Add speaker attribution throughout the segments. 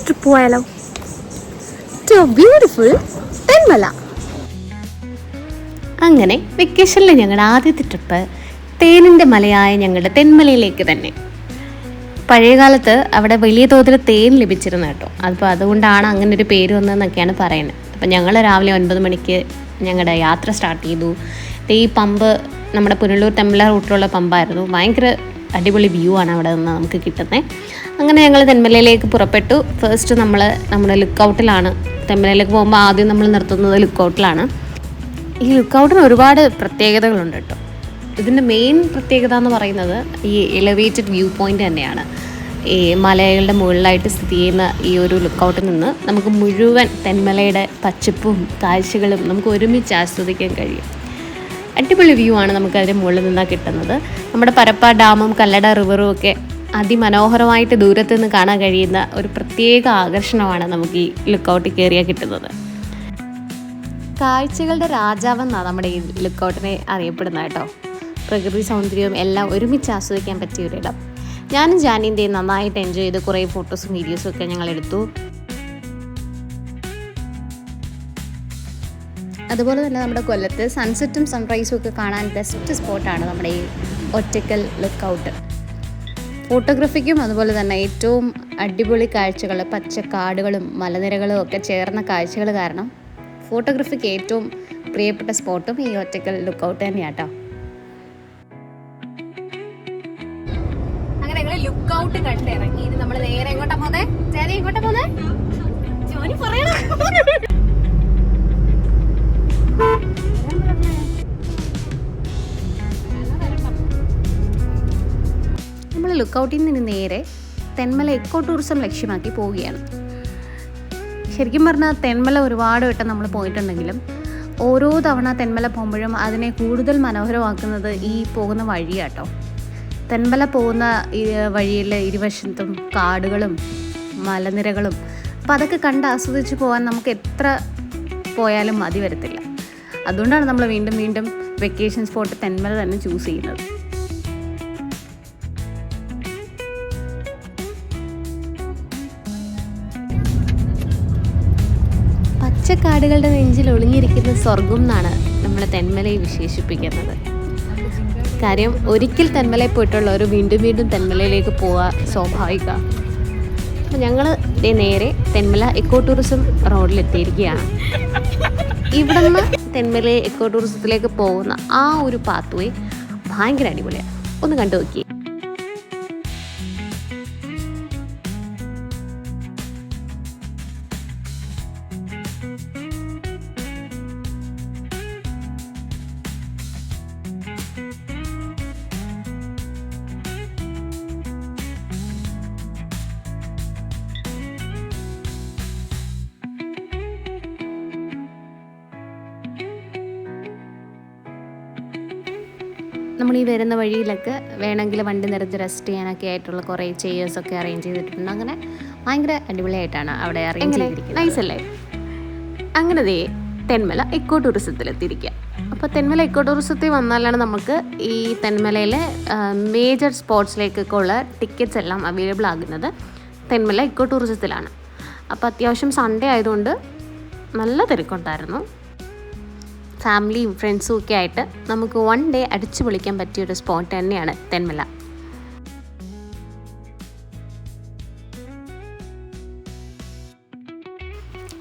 Speaker 1: Trip പോയാലോ? To beautiful Thenmala.
Speaker 2: അങ്ങനെ വെക്കേഷനിൽ ഞങ്ങളുടെ ആദ്യത്തെ ട്രിപ്പ് തേനിൻ്റെ മലയായ ഞങ്ങളുടെ തെന്മലയിലേക്ക് തന്നെ. പഴയകാലത്ത് അവിടെ വലിയ തോതിൽ തേൻ ലഭിച്ചിരുന്നു കേട്ടോ. അപ്പോൾ അതുകൊണ്ടാണ് അങ്ങനെ ഒരു പേര് വന്നതെന്നൊക്കെയാണ് പറയുന്നത്. അപ്പം ഞങ്ങൾ രാവിലെ 9 മണിക്ക് ഞങ്ങളുടെ യാത്ര സ്റ്റാർട്ട് ചെയ്തു. ഈ പമ്പ് നമ്മുടെ പുനലൂർ തെന്മല റൂട്ടിലുള്ള പമ്പായിരുന്നു. ഭയങ്കര അടിപൊളി വ്യൂ ആണ് അവിടെ നിന്ന് നമുക്ക് കിട്ടുന്നത്. അങ്ങനെ ഞങ്ങൾ തെന്മലയിലേക്ക് പുറപ്പെട്ടു. ഫസ്റ്റ് നമ്മുടെ ലുക്കൗട്ടിലാണ്. തെന്മലയിലേക്ക് പോകുമ്പോൾ ആദ്യം നമ്മൾ നിർത്തുന്നത് ലുക്കൗട്ടിലാണ്. ഈ ലുക്കൗട്ടിന് ഒരുപാട് പ്രത്യേകതകളുണ്ട് കേട്ടോ. ഇതിൻ്റെ മെയിൻ പ്രത്യേകത എന്ന് പറയുന്നത് ഈ എലവേറ്റഡ് വ്യൂ പോയിൻ്റ് തന്നെയാണ്. ഈ മലകളുടെ മുകളിലായിട്ട് സ്ഥിതി ചെയ്യുന്ന ഈ ഒരു ലുക്കൗട്ടിൽ നിന്ന് നമുക്ക് മുഴുവൻ തെന്മലയുടെ പച്ചപ്പും കാഴ്ചകളും നമുക്ക് ഒരുമിച്ച് ആസ്വദിക്കാൻ കഴിയും. അടിപൊളി വ്യൂ ആണ് നമുക്ക് അതിൻ്റെ മുകളിൽ നിന്നാണ് കിട്ടുന്നത്. നമ്മുടെ പരപ്പ ഡാമും കല്ലട റിവറും ഒക്കെ അതിമനോഹരമായിട്ട് ദൂരത്ത് നിന്ന് കാണാൻ കഴിയുന്ന ഒരു പ്രത്യേക ആകർഷണമാണ് നമുക്ക് ഈ ലുക്കൗട്ടിൽ കയറിയാൽ കിട്ടുന്നത്. കാഴ്ചകളുടെ രാജാവെന്നാണ് നമ്മുടെ ഈ ലുക്കൗട്ടിനെ അറിയപ്പെടുന്നത് കേട്ടോ. പ്രകൃതി സൗന്ദര്യവും എല്ലാം ഒരുമിച്ച് ആസ്വദിക്കാൻ പറ്റിയ ഒരിടം. ഞാനും ജാനിൻ്റെയും നന്നായിട്ട് എൻജോയ് ചെയ്ത് കുറേ ഫോട്ടോസും വീഡിയോസും ഒക്കെ ഞങ്ങൾ എടുത്തു. അതുപോലെ തന്നെ നമ്മുടെ കൊല്ലത്ത് സൺസെറ്റും സൺറൈസും ഒക്കെ കാണാൻ ബെസ്റ്റ് സ്പോട്ടാണ് നമ്മുടെ ഈ ഒറ്റക്കൽ ലുക്കൗട്ട്. ഫോട്ടോഗ്രാഫിക്കും അതുപോലെ തന്നെ ഏറ്റവും അടിപൊളി കാഴ്ചകൾ, പച്ചക്കാടുകളും മലനിരകളും ഒക്കെ ചേർന്ന കാഴ്ചകൾ കാരണം ഫോട്ടോഗ്രാഫിക്ക് ഏറ്റവും പ്രിയപ്പെട്ട സ്പോട്ടും ഈ ഒറ്റക്കൽ ലുക്കൗട്ട് തന്നെയാണ് കേട്ടോ. അങ്ങനെ ഞങ്ങൾ ലുക്കൗട്ട് കണ്ടിറങ്ങി. ഇത് നമ്മൾ നേരെ എങ്ങോട്ടാ പോന്നെ? ജാനി എങ്ങോട്ടാ പോന്നെ? ജോനി പറയണം. നമ്മൾ ലുക്കൗട്ടിൽ നിന്ന് നേരെ തെന്മല എക്കോ ടൂറിസം ലക്ഷ്യമാക്കി പോവുകയാണ്. ശരിക്കും പറഞ്ഞാൽ തെന്മല ഒരുപാട് വട്ടം നമ്മൾ പോയിട്ടുണ്ടെങ്കിലും ഓരോ തവണ തെന്മല പോകുമ്പോഴും അതിനെ കൂടുതൽ മനോഹരമാക്കുന്നത് ഈ പോകുന്ന വഴിയാട്ടോ. തെന്മല പോകുന്ന ഈ വഴിയിൽ ഇരുവശത്തും കാടുകളും മലനിരകളും, അപ്പം അതൊക്കെ കണ്ട് ആസ്വദിച്ച് പോകാൻ നമുക്ക് എത്ര പോയാലും മതി വരത്തില്ല. അതുകൊണ്ടാണ് നമ്മൾ വീണ്ടും വീണ്ടും വെക്കേഷൻ സ്പോട്ട് തെന്മല തന്നെ ചൂസ് ചെയ്യുന്നത്. പച്ചക്കാടുകളുടെ നെഞ്ചിൽ ഒളിഞ്ഞിരിക്കുന്ന സ്വർഗം എന്നാണ് നമ്മൾ തെന്മലയെ വിശേഷിപ്പിക്കുന്നത്. കാര്യം ഒരിക്കൽ തെന്മലയിൽ പോയിട്ടുള്ളവർ വീണ്ടും വീണ്ടും തെന്മലയിലേക്ക് പോവുക സ്വാഭാവിക. അപ്പോൾ ഞങ്ങൾ നേരെ തെന്മല എക്കോ ടൂറിസം റോഡിലെത്തിയിരിക്കുകയാണ്. ഇവിടെ നിന്ന് തെന്മല എക്കോ ടൂറിസത്തിലേക്ക് പോകുന്ന ആ ഒരു പാത്വേ ഭയങ്കര അടിപൊളിയാണ്. ഒന്ന് കണ്ടു നോക്കി. നമ്മൾ ഈ വരുന്ന വഴിയിലൊക്കെ വേണമെങ്കിൽ വണ്ടി നിറച്ച് റെസ്റ്റ് ചെയ്യാനൊക്കെ ആയിട്ടുള്ള കുറേ ചെയേഴ്സൊക്കെ അറേഞ്ച് ചെയ്തിട്ടുണ്ട്. അങ്ങനെ ഭയങ്കര അടിപൊളിയായിട്ടാണ് അവിടെ അറേഞ്ച് ചെയ്തിരിക്കുന്നത്. നൈസല്ലേ? അങ്ങനെ തെന്മല എക്കോ ടൂറിസത്തിലെത്തിയിരിക്കുക. അപ്പോൾ തെന്മല എക്കോ ടൂറിസത്തിൽ വന്നാലാണ് നമുക്ക് ഈ തെന്മലയിലെ മേജർ സ്പോട്ട്സിലേക്കൊക്കെ ഉള്ള ടിക്കറ്റ്സ് എല്ലാം അവൈലബിൾ ആകുന്നത് തെന്മല എക്കോ ടൂറിസത്തിലാണ്. അപ്പോൾ അത്യാവശ്യം സൺഡേ ആയതുകൊണ്ട് നല്ല തിരക്കുണ്ടായിരുന്നു. ഫാമിലിയും ഫ്രണ്ട്സും ഒക്കെ ആയിട്ട് നമുക്ക് 1 ഡേ അടിച്ചു പൊളിക്കാൻ പറ്റിയൊരു സ്പോട്ട് തന്നെയാണ് തെന്മല.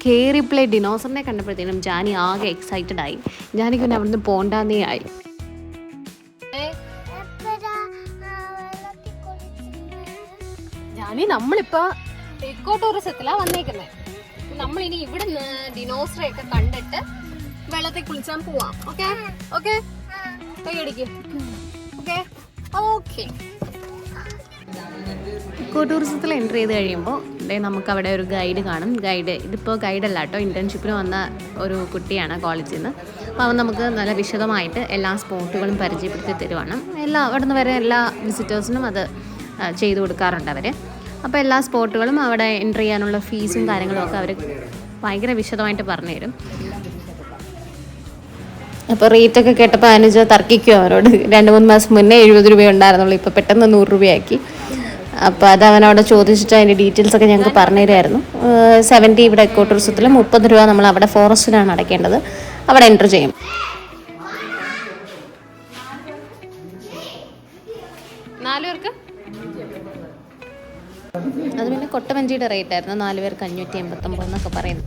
Speaker 2: കയറിപ്ലേ ഡിനോസറിനെ കണ്ടപ്പോഴത്തേനും ജാനി ആകെ എക്സൈറ്റഡ് ആയി. ജാനിക്ക് പിന്നെ അവിടുന്ന് പോണ്ടാന്നേ ആയി. ജാനി നമ്മളിപ്പോൾ എക്കോ ടൂറിസത്തിലാണ് വന്നേക്കുന്നത്. നമ്മളിനി ഇവിടെ ഡിനോസറെയൊക്കെ കണ്ടിട്ട് വെള്ളത്തിൽ കുളിച്ചാൻ പോവാം. ഓക്കെ ഓക്കെ കൈയടിക്ക്. Okay okay. ഇക്കോ ടൂറിസത്തിൽ എൻ്റർ ചെയ്ത് കഴിയുമ്പോൾ നമുക്കവിടെ ഒരു ഗൈഡ് കാണും. ഇതിപ്പോൾ ഗൈഡല്ല കേട്ടോ, ഇൻറ്റേൺഷിപ്പിന് വന്ന ഒരു കുട്ടിയാണ് കോളേജിൽ നിന്ന്. അപ്പോൾ അവൻ നമുക്ക് നല്ല വിശദമായിട്ട് എല്ലാ സ്പോട്ടുകളും പരിചയപ്പെടുത്തി തരുവാണ്. അവിടെ നിന്ന് വരെ എല്ലാ വിസിറ്റേഴ്സിനും അത് ചെയ്തു കൊടുക്കാറുണ്ട് അവർ. അപ്പോൾ എല്ലാ സ്പോട്ടുകളും അവിടെ എൻ്റർ ചെയ്യാനുള്ള ഫീസും കാര്യങ്ങളും ഒക്കെ അവർ ഭയങ്കര വിശദമായിട്ട് പറഞ്ഞു തരും. അപ്പോൾ റേറ്റൊക്കെ കേട്ടപ്പോൾ അനുജ തർക്കിക്കും അവരോട്. 2-3 മാസം മുന്നേ 70 രൂപ ഉണ്ടായിരുന്നുള്ളൂ, ഇപ്പോൾ പെട്ടെന്ന് 100 രൂപയാക്കി. അപ്പോൾ അത് അവനോട് ചോദിച്ചിട്ട് അതിൻ്റെ ഡീറ്റെയിൽസൊക്കെ ഞങ്ങൾക്ക് പറഞ്ഞു തരുമായിരുന്നു. 70 ഇവിടെ എക്കോ ടൂറിസത്തിൽ, 30 രൂപ നമ്മൾ അവിടെ ഫോറസ്റ്റിലാണ് അടയ്ക്കേണ്ടത്. അവിടെ എൻ്റർ ചെയ്യും. 4 പേർക്ക് അത് പിന്നെ കൊട്ടവഞ്ചിയുടെ റേറ്റ് ആയിരുന്നു. 4 പേർക്ക് 589 എന്നൊക്കെ പറയുന്നു.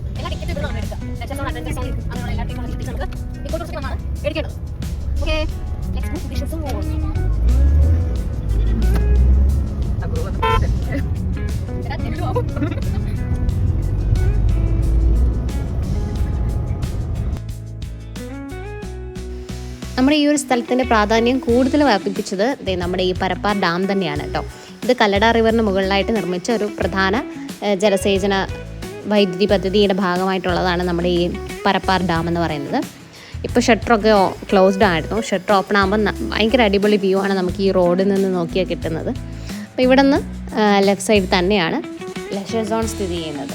Speaker 2: നമ്മുടെ ഈ ഒരു സ്ഥലത്തിൻ്റെ പ്രാധാന്യം കൂടുതൽ വ്യാപിപ്പിച്ചത് നമ്മുടെ ഈ പരപ്പാർ ഡാം തന്നെയാണ് കേട്ടോ. ഇത് കല്ലട റിവറിന് മുകളിലായിട്ട് നിർമ്മിച്ച ഒരു പ്രധാന ജലസേചന വൈദ്യുതി പദ്ധതിയുടെ ഭാഗമായിട്ടുള്ളതാണ് നമ്മുടെ ഈ പരപ്പാർ ഡാം എന്ന് പറയുന്നത്. ഇപ്പോൾ ഷട്ടറൊക്കെ ക്ലോസ്ഡ് ആയിരുന്നു. ഷട്ടർ ഓപ്പൺ ആകുമ്പോൾ ഭയങ്കര അടിപൊളി വ്യൂ ആണ് നമുക്ക് ഈ റോഡിൽ നിന്ന് നോക്കിയാൽ കിട്ടുന്നത്. അപ്പോൾ ഇവിടെ നിന്ന് ലെഫ്റ്റ് സൈഡ് തന്നെയാണ് ലെഷർ സോൺ സ്ഥിതി ചെയ്യുന്നത്.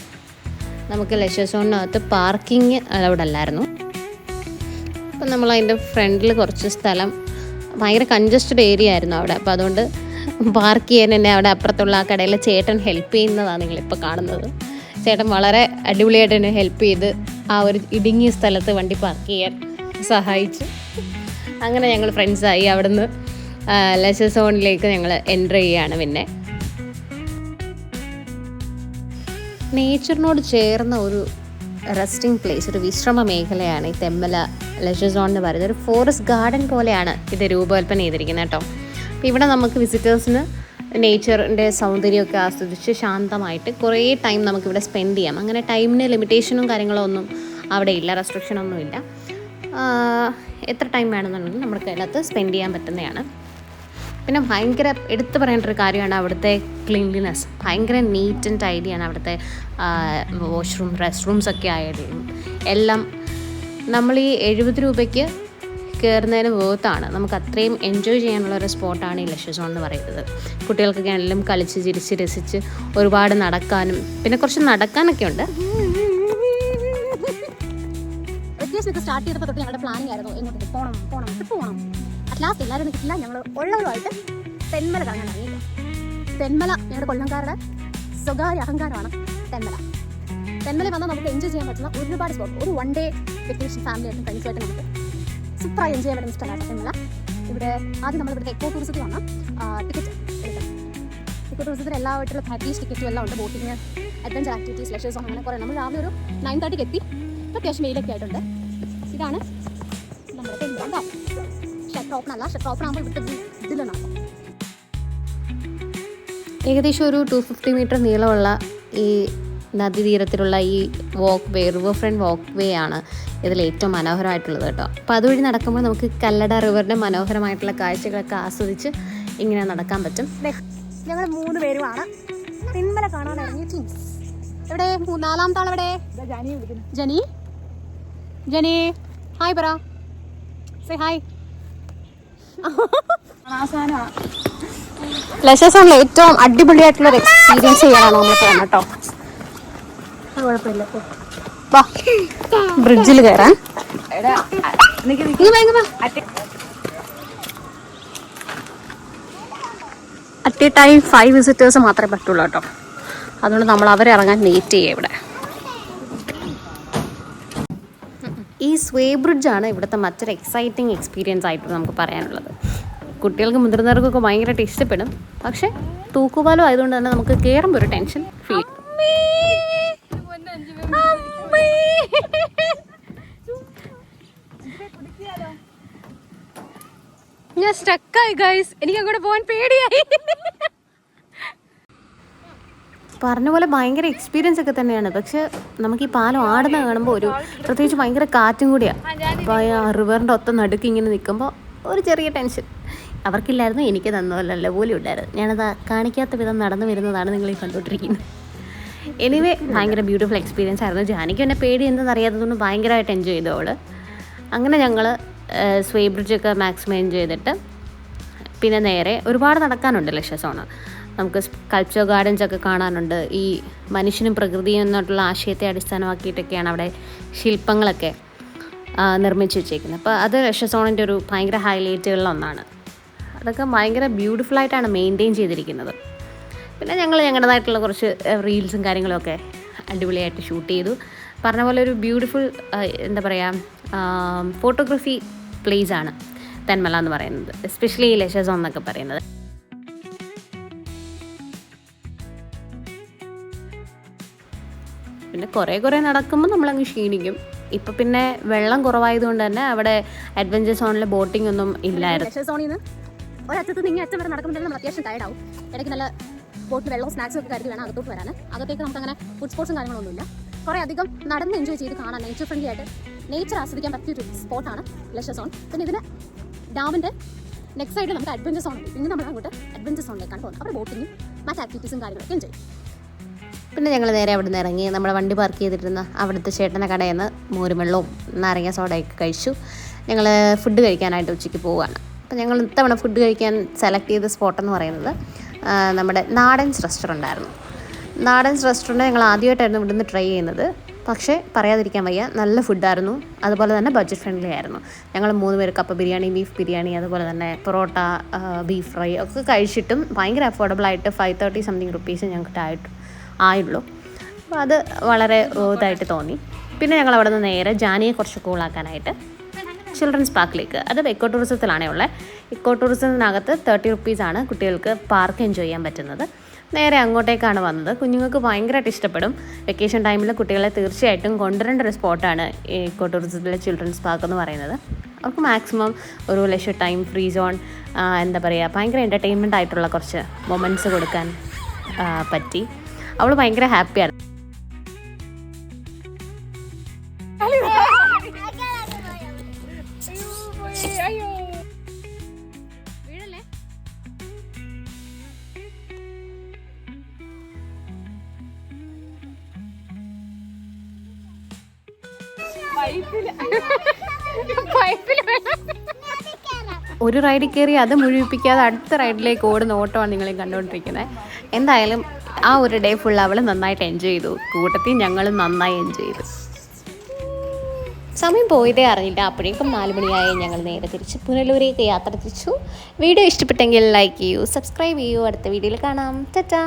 Speaker 2: നമുക്ക് ലെഷർ സോണിനകത്ത് പാർക്കിംഗ് അലൗഡ് അല്ലായിരുന്നു. അപ്പം നമ്മൾ അതിൻ്റെ ഫ്രണ്ടിൽ കുറച്ച് സ്ഥലം, ഭയങ്കര കൺജസ്റ്റഡ് ഏരിയ ആയിരുന്നു അവിടെ. അപ്പോൾ അതുകൊണ്ട് പാർക്ക് ചെയ്യാൻ തന്നെ അവിടെ അപ്പുറത്തുള്ള ആ കടയിൽ ചേട്ടൻ ഹെൽപ്പ് ചെയ്യുന്നതാണ് നിങ്ങളിപ്പോൾ കാണുന്നത്. ചേട്ടൻ വളരെ അടിപൊളിയായിട്ട് തന്നെ ഹെൽപ്പ് ചെയ്ത് ആ ഒരു ഇടുങ്ങിയ സ്ഥലത്ത് വണ്ടി പാർക്ക് ചെയ്യാൻ സഹായിച്ചു. അങ്ങനെ ഞങ്ങൾ ഫ്രണ്ട്സായി. അവിടെ നിന്ന് ലെഷർ സോണിലേക്ക് ഞങ്ങൾ എൻ്റർ ചെയ്യുകയാണ്. പിന്നെ നേച്ചറിനോട് ചേർന്ന ഒരു റെസ്റ്റിംഗ് പ്ലേസ്, ഒരു വിശ്രമ മേഖലയാണ് ഈ തെന്മല ലെഷർ സോൺ എന്ന് പറയുന്നത്. ഒരു ഫോറസ്റ്റ് ഗാർഡൻ പോലെയാണ് ഇത് രൂപകൽപ്പന ചെയ്തിരിക്കുന്നത് കേട്ടോ. അപ്പോൾ ഇവിടെ നമുക്ക് വിസിറ്റേഴ്സിന് നേച്ചറിൻ്റെ സൗന്ദര്യമൊക്കെ ആസ്വദിച്ച് ശാന്തമായിട്ട് കുറേ ടൈം നമുക്കിവിടെ സ്പെൻഡ് ചെയ്യാം. അങ്ങനെ ടൈമിന് ലിമിറ്റേഷനും കാര്യങ്ങളോ ഒന്നും അവിടെ ഇല്ല, റെസ്ട്രിക്ഷനൊന്നും ഇല്ല. എത്ര ടൈം വേണമെന്നുണ്ടെങ്കിൽ നമുക്ക് അതിനകത്ത് സ്പെൻഡ് ചെയ്യാൻ പറ്റുന്നതാണ്. പിന്നെ ഭയങ്കര എടുത്തു പറയേണ്ട ഒരു കാര്യമാണ് അവിടുത്തെ ക്ലീൻലിനെസ്. ഭയങ്കര നീറ്റ് ആൻഡ് ടൈഡിയാണ് അവിടുത്തെ വാഷ്റൂം, റെസ്റ്റ് റൂംസൊക്കെ ആയാലും എല്ലാം. നമ്മൾ ഈ 70 രൂപയ്ക്ക് കയറുന്നതിന് വേർത്താണ്. നമുക്ക് അത്രയും എൻജോയ് ചെയ്യാനുള്ള ഒരു സ്പോട്ടാണ് ഈ ലെഷർ സോൺ എന്ന് പറയുന്നത്. കുട്ടികൾക്കൊക്കെ ആണെങ്കിലും കളിച്ച് ചിരിച്ച് രസിച്ച് ഒരുപാട് നടക്കാനും പിന്നെ കുറച്ച് നടക്കാനൊക്കെ ഉണ്ട്.
Speaker 1: സ്റ്റാർട്ട് ചെയ്തപ്പോൾ തൊട്ട് ഞങ്ങളുടെ പ്ലാനിങ് ആയിരുന്നു എങ്ങോട്ട് പോകണം. അറ്റ് ലാസ്റ്റ് എല്ലാവരും കിട്ടില്ല, ഞങ്ങൾ ഉള്ളവരുമായിട്ട് തെന്മല കാണാൻ ഇറങ്ങി. തെന്മല ഞങ്ങളുടെ കൊല്ലംകാരുടെ സ്വകാര്യ അഹങ്കാരമാണ് തെന്മല. തെന്മല വന്നാൽ നമുക്ക് എൻജോയ് ചെയ്യാൻ പറ്റുന്ന ഒരുപാട് സ്പോട്ട്, ഒരു 1 ഡേ വെക്കേഷൻ ഫാമിലിയായിട്ടും ഫ്രണ്ട്സുമായിട്ട് നമുക്ക് സൂപ്പറായി എൻജോയ് ചെയ്യാൻ പറ്റുന്ന സ്ഥലമാണ് തെന്മല. ഇവിടെ ആദ്യം നമ്മൾ ഇവിടുത്തെ എക്കോ ടൂറിസത്തിൽ വന്നാൽ ടിക്കറ്റ് എടുക്കണം. എക്കോ ടൂറിസത്തിൽ എല്ലാമായിട്ടുള്ള പാക്കേജ് ടിക്കറ്റും എല്ലാം ഉണ്ട്. Boating, adventure activities, leisure zone, അങ്ങനെ കുറേ. നമ്മൾ രാവിലെ ഒരു 9:30 എത്തി. അത്യാവശ്യം വെയിലൊക്കെ ആയിട്ടുണ്ട്. ഇതാണ് നമ്മുടെ തെന്മല. ഷട്ടർ ഓപ്പൺ അല്ല, ഷട്ടർ ഓപ്പൺ ആകുമ്പോൾ ഇവിടുത്തെ ഇതിലാണ്.
Speaker 2: ഏകദേശം ഒരു 250 മീറ്റർ നീളമുള്ള ഈ നദീതീരത്തിലുള്ള ഈ വാക്ക് വേ, റിവർ ഫ്രണ്ട് വാക്ക് വേ ആണ് ഇതിൽ ഏറ്റവും മനോഹരമായിട്ടുള്ളത് കേട്ടോ. അപ്പോൾ അതുവഴി നടക്കുമ്പോൾ നമുക്ക് കല്ലട റിവറിൻ്റെ മനോഹരമായിട്ടുള്ള കാഴ്ചകളൊക്കെ ആസ്വദിച്ച് ഇങ്ങനെ നടക്കാൻ പറ്റും.
Speaker 1: ഞങ്ങൾ 3 പേരുമാണ് തെന്മല കാണാൻ ഇറങ്ങിയ ടീംസ്. എവിടെ 4ാമത്തെ ആളെവിടെ? ജനി ഹായ് പറ, സേ ഹായ്. ലെഷർ സോണിൽ ഏറ്റവും അടിപൊളിയായിട്ടുള്ള ഒരു എക്സ്പീരിയൻസ് ചെയ്യാനാണ് നമ്മൾ പോകുന്നത് കേട്ടോ. കുഴപ്പമില്ല, ബ്രിഡ്ജിൽ കയറാൻ. അറ്റ് എ ടൈം 5 വിസിറ്റേഴ്സ് മാത്രമേ പറ്റുള്ളൂ കേട്ടോ. അതുകൊണ്ട് നമ്മൾ അവരെ ഇറങ്ങാൻ വെയിറ്റ് ചെയ്യുക. ഇവിടെ
Speaker 2: ഈ സ്വേ ബ്രിഡ്ജാണ് ഇവിടുത്തെ മറ്റൊരു എക്സൈറ്റിംഗ് എക്സ്പീരിയൻസ് ആയിട്ട് നമുക്ക് പറയാനുള്ളത്. കുട്ടികൾക്ക് മുതിർന്നവർക്കൊക്കെ ഭയങ്കരമായിട്ട് ഇഷ്ടപ്പെടും. പക്ഷേ തൂക്കുപാലം ആയതുകൊണ്ട് തന്നെ നമുക്ക് കയറുമ്പോൾ ഒരു ടെൻഷൻ ഫീൽ.
Speaker 1: ഞാൻ സ്റ്റക്കായി ഗൈസ്, എനിക്ക് അങ്ങോട്ട് പോകാൻ പേടിയായി.
Speaker 2: പറഞ്ഞ പോലെ ഭയങ്കര എക്സ്പീരിയൻസ് ഒക്കെ തന്നെയാണ്. പക്ഷെ നമുക്ക് ഈ പാലം ആടുന്ന കാണുമ്പോൾ ഒരു പ്രത്യേകിച്ച് ഭയങ്കര കാറ്റും കൂടിയാണ്. അപ്പോൾ ആ റിവറിൻ്റെ ഒത്ത നടുക്ക് ഇങ്ങനെ നിൽക്കുമ്പോൾ ഒരു ചെറിയ ടെൻഷൻ. അവർക്കില്ലായിരുന്നു, എനിക്ക് തന്നതല്ല പോലും ഉണ്ടായിരുന്നു. ഞാനത് കാണിക്കാത്ത വിധം നടന്നു വരുന്നതാണ് നിങ്ങൾ ഈ കണ്ടുകൊണ്ടിരിക്കുന്നത്. എനിവേ ഭയങ്കര ബ്യൂട്ടിഫുൾ എക്സ്പീരിയൻസ് ആയിരുന്നു. ജാനിക്ക് എന്നെ പേടി എന്തെന്ന് അറിയാത്തതുകൊണ്ട് ഭയങ്കരമായിട്ട് എൻജോയ് ചെയ്തു അവൾ. അങ്ങനെ ഞങ്ങൾ സ്വേ ബ്രിഡ്ജൊക്കെ മാക്സിമം എൻജോയ് ചെയ്തിട്ട് പിന്നെ നേരെ ഒരുപാട് നടക്കാനുണ്ട് ലെഷർ സോൺ. നമുക്ക് കൾച്ചർ ഗാർഡൻസ് ഒക്കെ കാണാനുണ്ട്. ഈ മനുഷ്യനും പ്രകൃതിയും എന്നുള്ള ആശയത്തെ അടിസ്ഥാനമാക്കിയിട്ടൊക്കെയാണ് അവിടെ ശില്പങ്ങളൊക്കെ നിർമ്മിച്ച് വെച്ചേക്കുന്നത്. അപ്പോൾ അത് ലെഷർ സോണിൻ്റെ ഒരു ഭയങ്കര ഹൈലൈറ്റുകളിലൊന്നാണ്. അതൊക്കെ ഭയങ്കര ബ്യൂട്ടിഫുള്ളായിട്ടാണ് മെയിൻറ്റെയിൻ ചെയ്തിരിക്കുന്നത്. പിന്നെ ഞങ്ങൾ ഞങ്ങളുടേതായിട്ടുള്ള കുറച്ച് റീൽസും കാര്യങ്ങളൊക്കെ അടിപൊളിയായിട്ട് ഷൂട്ട് ചെയ്തു. പറഞ്ഞ പോലെ ഒരു ബ്യൂട്ടിഫുൾ എന്താ പറയുക ഫോട്ടോഗ്രാഫി പ്ലേസ് ആണ് തെന്മല എന്ന് പറയുന്നത്, എസ്പെഷ്യലി ലെഷർ സോൺ എന്നൊക്കെ പറയുന്നത്. പിന്നെ കുറേ നടക്കുമ്പോൾ നമ്മളങ്ങ് ക്ഷീണിക്കും. ഇപ്പം പിന്നെ വെള്ളം കുറവായതുകൊണ്ട് തന്നെ അവിടെ അഡ്വഞ്ചർ സോണിൽ ബോട്ടിംഗ് ഒന്നും ഇല്ലായിരുന്നു.
Speaker 1: ലെഷർ സോണിൽ നിന്ന് ഒരറ്റത്ത് നിന്ന് അറ്റം വരെ നടക്കുമ്പോൾ നമ്മൾ അത്യാവശ്യം ടയർഡാവും. ഇടയ്ക്ക് നല്ല ബോട്ടിൽ വെള്ളവും സ്നാക്സും ഒക്കെ കരുതി വേണം അകത്തോട്ട് വരാൻ. അകത്തേക്ക് നമുക്കങ്ങനെ ഫുഡ് സ്പോർട്സും കാര്യങ്ങളൊന്നുമില്ല. കുറേ അധികം നടന്ന് എൻജോയ് ചെയ്ത് കാണാൻ നേച്ചർ ഫ്രണ്ട്ലി ആയിട്ട് നേച്ചർ ആസ്വദിക്കാൻ പറ്റിയൊരു സ്പോട്ടാണ് ലെഷർ സോൺ. പിന്നെ ഇതിന് ഡാമിൻ്റെ നെക്സ്റ്റ് സൈഡിൽ നമുക്ക് അഡ്വഞ്ചർ സോൺ ഉണ്ട്. പിന്നെ നമ്മൾ അങ്ങോട്ട് അഡ്വഞ്ചർ സോണിലേക്കാണ് പോകുന്നത്. അവിടെ ബോട്ടിങ്ങും മറ്റ് ആക്ടിവിറ്റീസും കാര്യങ്ങളൊക്കെ എൻജോയ് ചെയ്യും.
Speaker 2: പിന്നെ ഞങ്ങൾ നേരെ അവിടെ നിന്ന് ഇറങ്ങി നമ്മുടെ വണ്ടി പാർക്ക് ചെയ്തിട്ടിരുന്ന അവിടുത്തെ ചേട്ടൻ്റെ കടയിൽ നിന്ന് മോരും വെള്ളവും നാരങ്ങ സോഡയൊക്കെ കഴിച്ചു. ഞങ്ങൾ ഫുഡ് കഴിക്കാനായിട്ട് ഉച്ചയ്ക്ക് പോവുകയാണ്. അപ്പോൾ ഞങ്ങൾ ഇത്തവണ ഫുഡ് കഴിക്കാൻ സെലക്ട് ചെയ്ത സ്പോട്ടെന്ന് പറയുന്നത് നമ്മുടെ നാടൻസ് റെസ്റ്റോറൻ്റ് ആയിരുന്നു. നാടൻസ് റെസ്റ്റോറൻറ്റ് ഞങ്ങൾ ആദ്യമായിട്ടായിരുന്നു ഇവിടുന്ന് ട്രൈ ചെയ്യുന്നത്. പക്ഷേ പറയാതിരിക്കാൻ വയ്യ, നല്ല ഫുഡായിരുന്നു. അതുപോലെ തന്നെ ബഡ്ജറ്റ് ഫ്രണ്ട്ലി ആയിരുന്നു. ഞങ്ങൾ 3 പേര് കപ്പ ബിരിയാണി, ബീഫ് ബിരിയാണി, അതുപോലെ തന്നെ പൊറോട്ട, ബീഫ് ഫ്രൈ ഒക്കെ കഴിച്ചിട്ടും ഭയങ്കര അഫോർഡബിളായിട്ട് 530 സംതിങ് റുപ്പീസ് ഞങ്ങൾക്ക് ആയുള്ളൂ. അപ്പോൾ അത് വളരെ ഇതായിട്ട് തോന്നി. പിന്നെ ഞങ്ങൾ അവിടെ നിന്ന് നേരെ ജാനിയെ കുറച്ച് കൂളാക്കാനായിട്ട് ചിൽഡ്രൻസ് പാർക്കിലേക്ക്, അത് എക്കോ ടൂറിസത്തിലാണേ ഉള്ളത്. എക്കോ ടൂറിസത്തിനകത്ത് 30 റുപ്പീസാണ് കുട്ടികൾക്ക് പാർക്ക് എൻജോയ് ചെയ്യാൻ പറ്റുന്നത്. നേരെ അങ്ങോട്ടേക്കാണ് വന്നത്. കുഞ്ഞുങ്ങൾക്ക് ഭയങ്കരമായിട്ട് ഇഷ്ടപ്പെടും. വെക്കേഷൻ ടൈമിൽ കുട്ടികളെ തീർച്ചയായിട്ടും കൊണ്ടുവരേണ്ട ഒരു സ്പോട്ടാണ് ഈ എക്കോ ടൂറിസത്തിലെ ചിൽഡ്രൻസ് പാർക്ക് എന്ന് പറയുന്നത്. അവർക്ക് മാക്സിമം ഒരു ലെഷർ ടൈം, ഫ്രീ സോൺ, എന്താ പറയുക, ഭയങ്കര എൻ്റർടൈൻമെൻ്റ് ആയിട്ടുള്ള കുറച്ച് മൊമെൻറ്റ്സ് കൊടുക്കാൻ പറ്റി. അവൾ ഭയങ്കര ഹാപ്പിയാണ്. ഒരു റൈഡിൽ കയറി അത് മുഴുവിപ്പിക്കാതെ അടുത്ത റൈഡിലേക്ക് ഓടുന്ന ഓട്ടമാണ് നിങ്ങളെ കണ്ടുകൊണ്ടിരിക്കുന്നത്. എന്തായാലും ആ ഒരു ഡേ ഫുൾ അവൾ നന്നായിട്ട് എൻജോയ് ചെയ്തു. കൂട്ടത്തിൽ ഞങ്ങളും നന്നായി എൻജോയ് ചെയ്തു. സമയം പോയതേ അറിഞ്ഞില്ല. അപ്പോഴേക്കും 4 മണിയായി. ഞങ്ങൾ നേരെ തിരിച്ച് പുനലൂരേക്ക് യാത്ര തിരിച്ചു. വീഡിയോ ഇഷ്ടപ്പെട്ടെങ്കിൽ ലൈക്ക് ചെയ്യൂ, സബ്സ്ക്രൈബ് ചെയ്യൂ. അടുത്ത വീഡിയോയിൽ കാണാം. ടാറ്റാ.